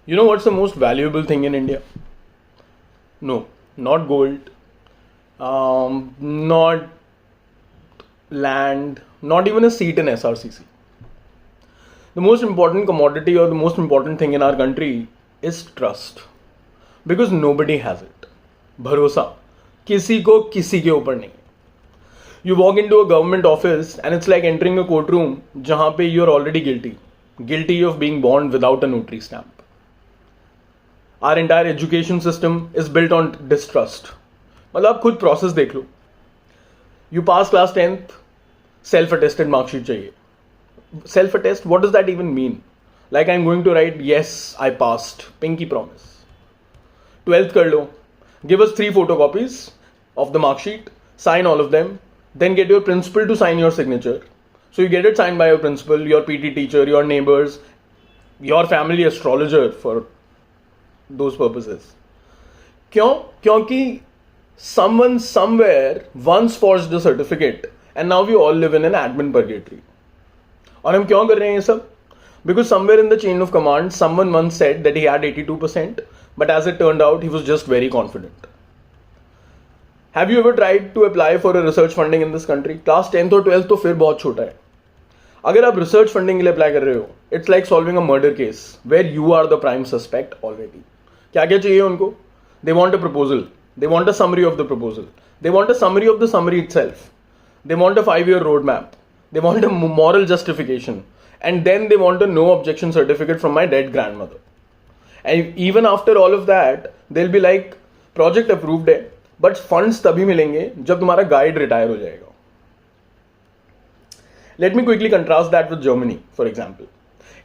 You know what's the most valuable thing in India? No, not gold, not land, not even a seat in SRCC. The most important commodity or the most important thing in our country is trust. Because nobody has it. भरोसा किसी को किसी के ऊपर नहीं. You walk into a government office and it's like entering a courtroom जहाँ पे you're already guilty of being born without a notary stamp. Our entire education system is built on distrust. मतलब आप खुद process देख लो. You pass class 10th, self-attested mark sheet चाहिए. Self-attest, what does that even mean? Like I'm going to write, yes, I passed. Pinky promise. 12th कर लो. Give us 3 photocopies of the mark sheet. Sign all of them. Then get your principal to sign your signature. So you get it signed by your principal, your PT teacher, your neighbors, your family astrologer for those purposes. क्यों? क्योंकि someone somewhere once forged the certificate and now we all live in an admin purgatory. और हम क्यों कर रहे हैं ये सब? Because somewhere in the chain of command, someone once said that he had 82%, but as it turned out, he was just very confident. Have you ever tried to apply for a research funding in this country? Class 10th और 12th तो फिर बहुत छोटा है. अगर आप research funding के लिए अप्लाई कर रहे हो, it's like solving a murder case where you are the prime suspect already. क्या क्या चाहिए उनको? They want a proposal, they want a summary of the proposal, they want a summary of the summary itself, they want a 5-year road map, they want a moral justification, and then they want a no objection certificate from my dead grandmother. And even after all of that, they'll be like, project approved है, but funds तभी मिलेंगे जब तुम्हारा guide retire हो जाएगा. Let me quickly contrast that with Germany, for example.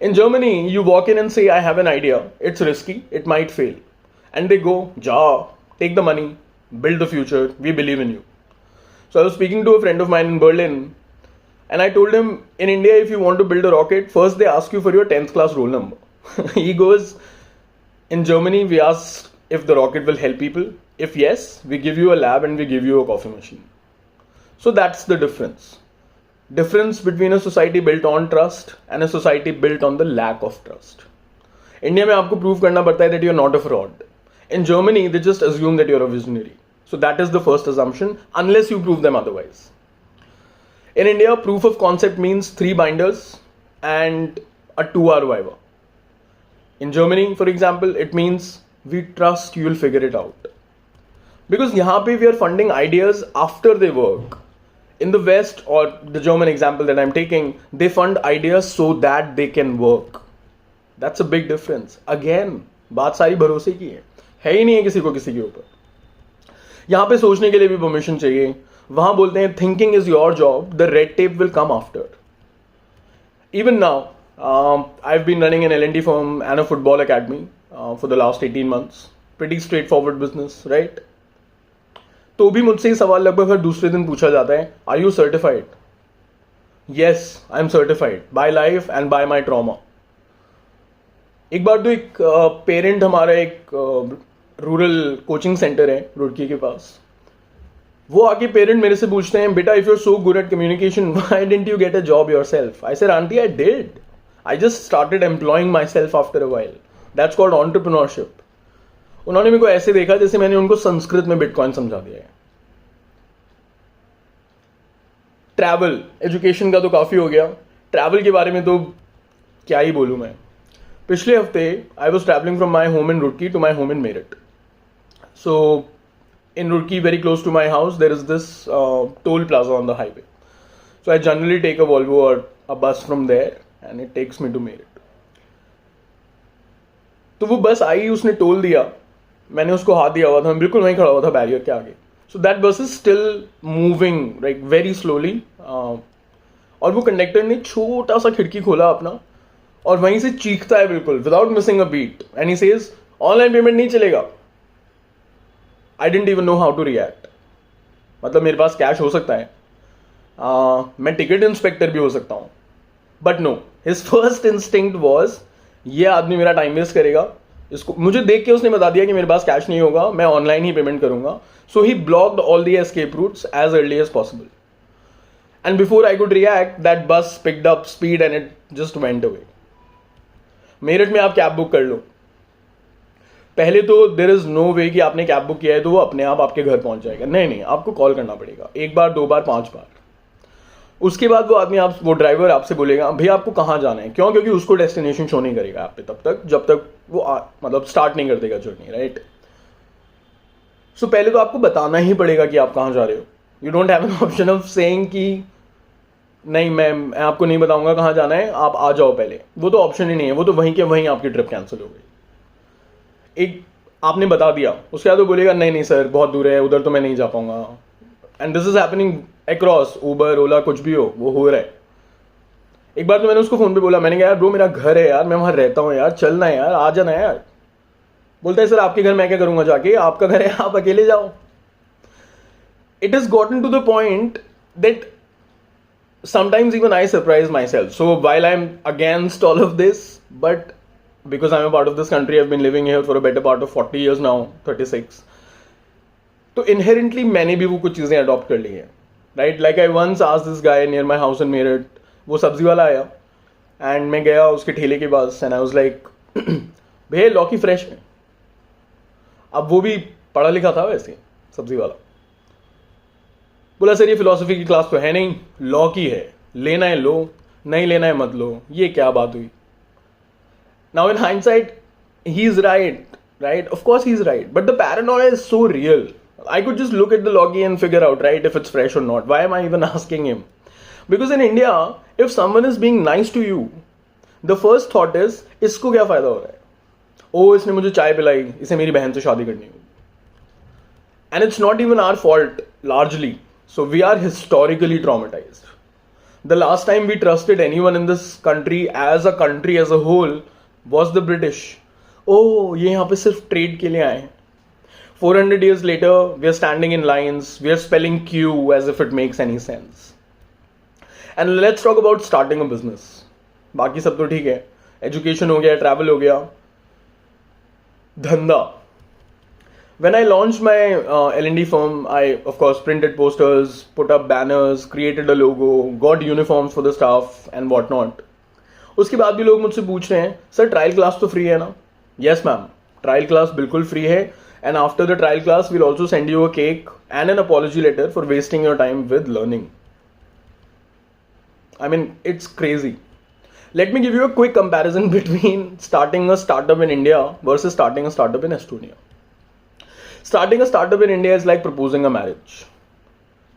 In Germany, you walk in and say, I have an idea, it's risky, it might fail. And they go, ja, take the money, build the future, we believe in you. So I was speaking to a friend of mine in Berlin, and I told him, in India, if you want to build a rocket, first they ask you for your 10th class roll number. He goes, in Germany, we ask if the rocket will help people. If yes, we give you a lab and we give you a coffee machine. So that's the difference. Difference between a society built on trust and a society built on the lack of trust. India में आपको prove करना पड़ता है that you're not a fraud. In Germany, they just assume that you're a visionary. So that is the first assumption, unless you prove them otherwise. In India, proof of concept means 3 binders and a 2-hour viva. In Germany, for example, it means we trust you'll figure it out. Because यहाँ पे we are funding ideas after they work. In the West, or the German example that I'm taking, they fund ideas so that they can work. That's a big difference. Again, बात सारी भरोसे की है ही नहीं है किसी को किसी के ऊपर. यहाँ पे सोचने के लिए भी परमिशन चाहिए. वहां बोलते हैं thinking is your job, the red tape will come after. Even now I have been running an L&D firm and a football academy for the last 18 months. Pretty straightforward business, right? तो भी मुझसे ये सवाल लगभग हर दूसरे दिन पूछा जाता है, are you certified? Yes, I am certified by life and by my trauma. एक बार तो एक पेरेंट हमारा एक रूरल कोचिंग सेंटर है रुड़की के पास, वो आके पेरेंट मेरे से पूछते हैं, बेटा if you are so good at communication why didn't you get a job yourself? I said aunty I did, I just started employing myself after a while. That's called entrepreneurship. उन्होंने मेरे को ऐसे देखा जैसे मैंने उनको संस्कृत में bitcoin समझा दिया है. ट्रैवल, एजुकेशन का तो काफी हो गया, ट्रैवल के बारे में तो क्या ही बोलूं मैं. पिछले हफ्ते I was travelling from my home in Roorkee to my home in Meerut. So in Roorkee, very close to my house, there is this toll plaza on the highway. So I generally take a Volvo or a bus from there and it takes me to Meerut. तो वो बस आई, उसने toll दिया, मैंने उसको हाथ दिया हुआ था, मैं बिल्कुल वहीं खड़ा हुआ था बैरियर के आगे. सो दैट बस is still moving like very slowly. और वो कंडक्टर ने छोटा सा खिड़की खोला अपना और वहीं से चीखता है बिल्कुल without missing a beat, and he says online payment नहीं चलेगा. I didn't even know how to react. मतलब मेरे पास कैश हो सकता है, मैं टिकट इंस्पेक्टर भी हो सकता हूँ, but no, his first instinct was ये आदमी मेरा टाइम वेस्ट करेगा, इसको मुझे देख के उसने बता दिया कि मेरे पास कैश नहीं होगा, मैं ऑनलाइन ही पेमेंट करूंगा. So he blocked all the escape routes as early as possible. And before I could react that bus picked up speed and it just went away. Meerut में आप कैब बुक कर लो, पहले तो देर इज नो वे कि आपने cab book किया है तो वो अपने आप आपके घर पहुंच जाएगा, नहीं नहीं, आपको कॉल करना पड़ेगा 1 बार 2 बार 5 बार। उसके बाद वो ड्राइवर आपसे बोलेगा भैया आपको कहाँ जाना है, क्यों? क्योंकि उसको डेस्टिनेशन शो नहीं करेगा आप पे तब तक जब तक वो मतलब स्टार्ट नहीं कर देगा जर्नी, राइट? सो पहले तो आपको बताना ही पड़ेगा कि आप कहाँ जा रहे हो। You don't have an option of saying कि नहीं मैं आपको नहीं बताऊंगा कहाँ जाना है, आप आ जाओ पहले। वो तो ऑप्शन ही नहीं है, वो तो वहीं के वहीं आपकी ट्रिप कैंसिल हो गई। एक आपने बता दिया, उसके बाद वो बोलेगा नहीं नहीं सर बहुत दूर है, उधर तो मैं नहीं जा पाऊंगा। And this is happening across Uber Ola, कुछ भी वो रहा है। एक बार तो मैंने उसको फोन पे बोला, मैंने कहा यार ब्रो मेरा घर है यार, मैं वहां रहता हूँ यार, चलना है यार, आ जाना है यार। बोलता है सर आपके घर मैं क्या करूंगा जाके, आपका घर है आप अकेले जाओ। It is gotten to the point that sometimes even I surprise myself. So while I'm against all of this, but because I'm a part of this country, I've been living here for a better part of 40 years now, 36. तो inherently मैंने भी वो कुछ चीज़ें adopt कर ली हैं, right? Like I once asked this guy near my house in Meerut, वो सब्जी वाला आया एंड मैं गया उसके ठेले के पास एंड आई वाज लाइक भैया लौकी फ्रेश है। अब वो भी पढ़ा लिखा था वैसे सब्जी वाला। बोला सर ये फिलोसफी की क्लास तो है नहीं, लॉ की है, लेना है लो, नहीं लेना है मत लो। ये क्या बात हुई? Now in hindsight he is right, of course he is right, but the Paranoia is so real. I could just look at the loggy and figure out, right, if it's fresh or not. Why am I even asking him? Because in India, if someone is being nice to you, the first thought is, इसको क्या फायदा हो रहा है? ओ इसने मुझे चाय पिलाई, इसे मेरी बहन से शादी करनी होगी। And it's not even our fault, largely. So we are historically traumatized. The last time we trusted anyone in this country as a whole was the British. Oh, ये यहाँ पे सिर्फ ट्रेड के लिए आए हैं। 400 years later, we are standing in lines, we are spelling Q as if it makes any sense. And let's talk about starting a business. बाकी सब तो ठीक है, एजुकेशन हो गया, ट्रैवल हो गया, धंधा। When I launched my L&D firm, I of course printed posters, put up banners, created a logo, got uniforms for the staff and whatnot. उसके बाद भी लोग मुझसे पूछ रहे हैं सर ट्रायल क्लास तो फ्री है ना? Yes मैम, ट्रायल क्लास बिल्कुल फ्री है। And after the trial class, we'll also send you a cake and an apology letter for wasting your time with learning. I mean, it's crazy. Let me give you a quick comparison between starting a startup in India versus starting a startup in Estonia. Starting a startup in India is like proposing a marriage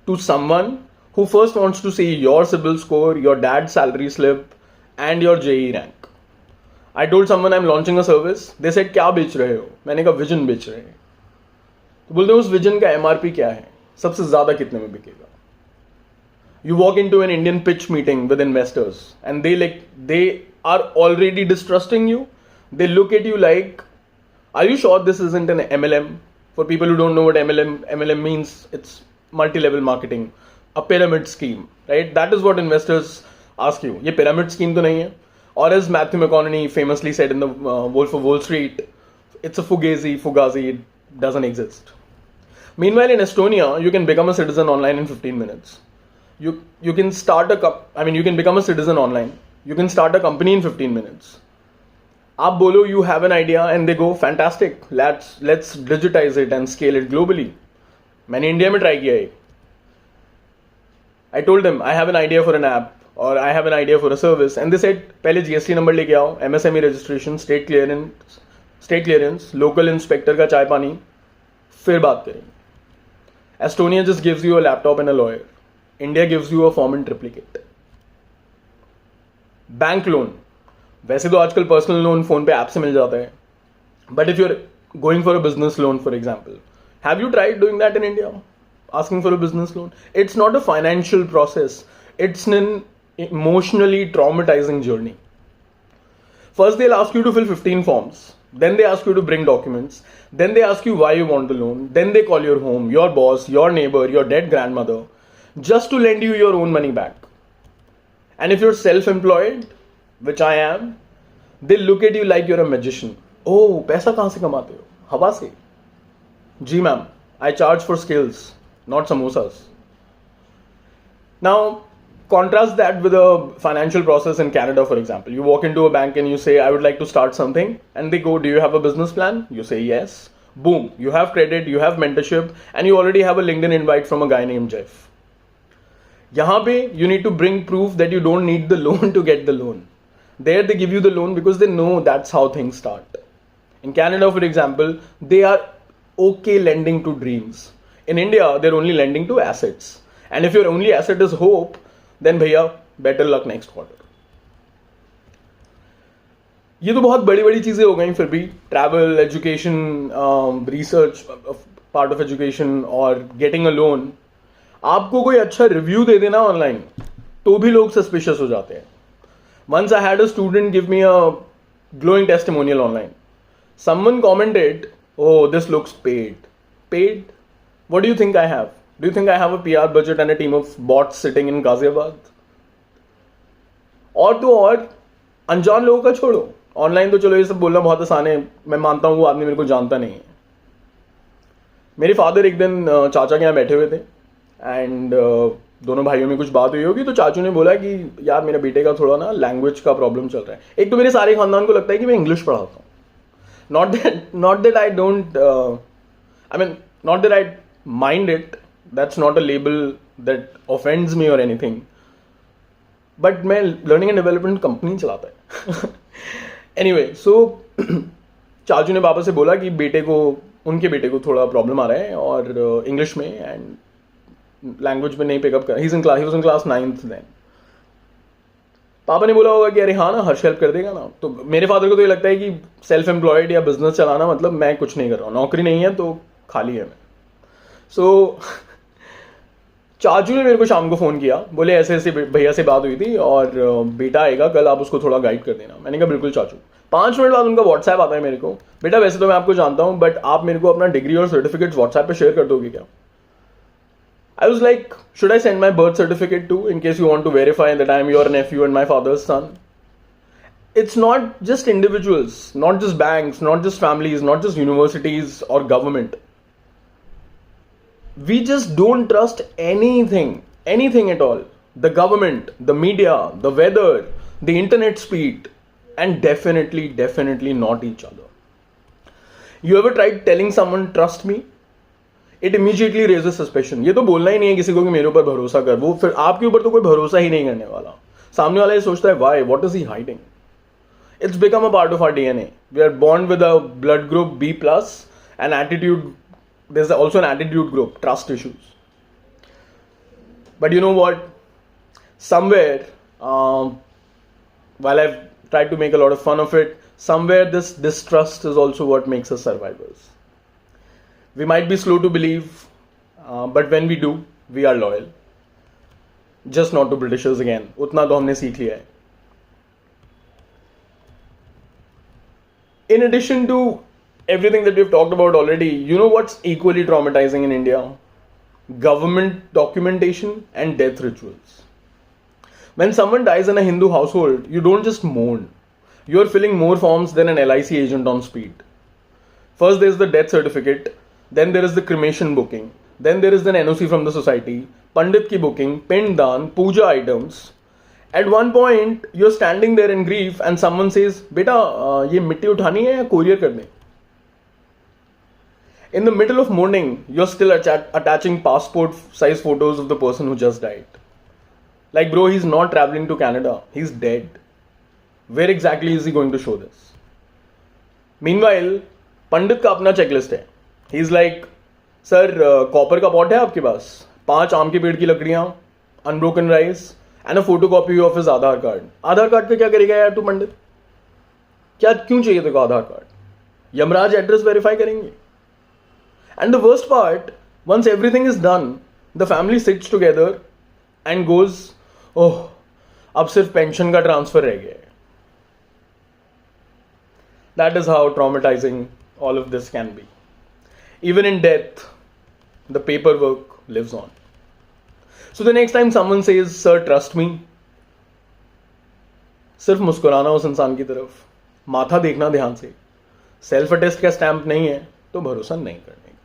to someone who first wants to see your CIBIL score, your dad's salary slip, and your JEE rank. I told someone I'm launching a service. They said क्या बेच रहे हो? मैंने कहा vision बेच रहे हैं। तो बोलते हैं उस विजन का MRP क्या है, सबसे ज्यादा कितने में बिकेगा? You walk into an Indian pitch meeting with investors and they are already distrusting you. They look at you like, are you sure this isn't an MLM? For people who don't know what MLM means, it's multi-level marketing, a pyramid scheme, right? That is what investors ask you. ये pyramid scheme तो नहीं है। Or as Matthew McConaughey famously said in the Wolf of Wall Street, it's a fugazi, it doesn't exist. Meanwhile, in Estonia, you can become a citizen online in 15 minutes. You can start you can become a citizen online. You can start a company in 15 minutes. आप बोलो you have an idea and they go fantastic. Let's digitize it and scale it globally. मैंने India में try किया है। I told them I have an idea for an app or I have an idea for a service and they said पहले GST number लेके आओ, MSME registration, state clearance, local inspector का चाय पानी, फिर बात करेंगे। Estonia just gives you a laptop and a lawyer. India gives you a form in triplicate. Bank loan. वैसे तो आजकल पर्सनल लोन फोन पे ऐप से मिल जाता है, but if you are going for a business loan for example, have you tried doing that in India? Asking for a business loan? It's not a financial process, it's an emotionally traumatizing journey. First they'll ask you to fill 15 forms, then they ask you to bring documents, then they ask you why you want the loan, then they call your home, your boss, your neighbor, your dead grandmother, just to lend you your own money back. And if you're self-employed, which I am, they look at you like you're a magician. Oh, पैसा कहाँ से कमाते हो? हवा से? जी ma'am, I charge for skills, not samosas. Now, Contrast that with a financial process in Canada, for example. You walk into a bank and you say, I would like to start something. And they go, do you have a business plan? You say, yes. Boom. You have credit, you have mentorship, and you already have a LinkedIn invite from a guy named Jeff. Yahan pe, you need to bring proof that you don't need the loan to get the loan. There they give you the loan because they know that's how things start. In Canada, for example, they are okay lending to dreams. In India, they're only lending to assets. And if your only asset is hope, then भैया better luck next quarter. ये तो बहुत बड़ी बड़ी चीज़ें हो गई फिर भी travel education research part of education और गेटिंग अ लोन. आपको कोई अच्छा रिव्यू दे देना ऑनलाइन तो भी लोग सस्पिशियस हो जाते हैं. Once I had a student give me a glowing testimonial online. Someone commented, oh, this looks paid. Paid? What do you think I have? Do you think I have a PR budget and a team of bots sitting in Ghaziabad? और तो और अनजान लोगों का छोड़ो, online तो चलो ये सब बोलना बहुत आसान है, मैं मानता हूँ वो आदमी मेरे को जानता नहीं है. मेरे फादर एक दिन चाचा के यहाँ बैठे हुए थे एंड दोनों भाइयों में कुछ बात हुई होगी तो चाचू ने बोला कि यार मेरे बेटे का थोड़ा ना लैंग्वेज का प्रॉब्लम चल रहा है. एक तो मेरे सारे खानदान को लगता है कि मैं इंग्लिश पढ़ाता हूँ. Not that I don't, not that I mind it. That's not a label that offends me or anything. But मैं लर्निंग एंड डेवलपमेंट कंपनी चलाता है. एनीवे सो चाचू ने पापा से बोला कि उनके बेटे को थोड़ा प्रॉब्लम आ रहा है और इंग्लिश में एंड लैंग्वेज में नहीं पिकअप कर. He was in class 9th then. पापा ने बोला होगा कि अरे हाँ ना हर्ष हेल्प कर देगा ना. तो मेरे फादर को तो ये लगता है कि सेल्फ एम्प्लॉयड या बिजनेस चलाना मतलब मैं कुछ नहीं कर रहा हूँ, नौकरी नहीं है तो खाली है मैं. सो चाचू ने मेरे को शाम को फ़ोन किया, बोले ऐसे ऐसे भैया से बात हुई थी और बेटा आएगा कल, आप उसको थोड़ा गाइड कर देना. मैंने कहा बिल्कुल चाचू. 5 मिनट बाद उनका व्हाट्सएप आता है मेरे को, बेटा वैसे तो मैं आपको जानता हूँ बट आप मेरे को अपना डिग्री और सर्टिफिकेट्स व्हाट्सएप पे शेयर कर दोगे क्या. I was like, should I send my birth certificate too in case you want to verify that I am your nephew and my father's son? It's not just individuals, not just banks, not just families, not just universities or government. We just don't trust anything at all. The government, the media, the weather, the internet speed, and definitely not each other. You ever tried telling someone trust me? It immediately raises suspicion. ये तो बोलना ही नहीं है किसी को कि मेरे ऊपर भरोसा कर, वो फिर आपके ऊपर तो कोई भरोसा ही नहीं करने वाला. सामने वाला ये सोचता है why, what is he hiding? It's become a part of our DNA. We are born with a blood group B+, an attitude. There's also an attitude group, trust issues. But you know what? Somewhere, while I've tried to make a lot of fun of it, somewhere this distrust is also what makes us survivors. We might be slow to believe, but when we do, we are loyal. Just not to Britishers again. उतना तो हमने सीख लिया है. In addition to everything that we've talked about already, you know what's equally traumatizing in India? Government documentation and death rituals. When someone dies in a Hindu household, you don't just mourn. You're filling more forms than an LIC agent on speed. First there's the death certificate. Then there is the cremation booking. Then there is an NOC from the society, Pandit ki booking, Pindan, puja items. At one point, you're standing there in grief and someone says, Beta, ye mitti uthani hai ya courier kar de? In the middle of mourning, you're still attaching passport size photos of the person who just died. Like bro, he's not traveling to Canada. He's dead. Where exactly is he going to show this? Meanwhile, Pandit का अपना checklist है. He's like, sir copper का pot है आपके पास, 5 आम के पेड़ की लकड़ियाँ, unbroken rice and a photo copy of his Aadhaar card. Aadhaar card का क्या करेगा यार तू पंडित? क्या क्यों चाहिए तेरे को Aadhaar card? Yamraj address verify करेंगे. And the worst part, once everything is done, the family sits together and goes, oh अब सिर्फ पेंशन का ट्रांसफर रह गया है. That is how traumatising all of this can be. Even in death, the paperwork lives on. So the next time someone says, sir, trust me, सिर्फ मुस्कुराना उस इंसान की तरफ, माथा देखना ध्यान से, सेल्फ अटेस्ट का स्टैंप नहीं है तो भरोसा नहीं करना.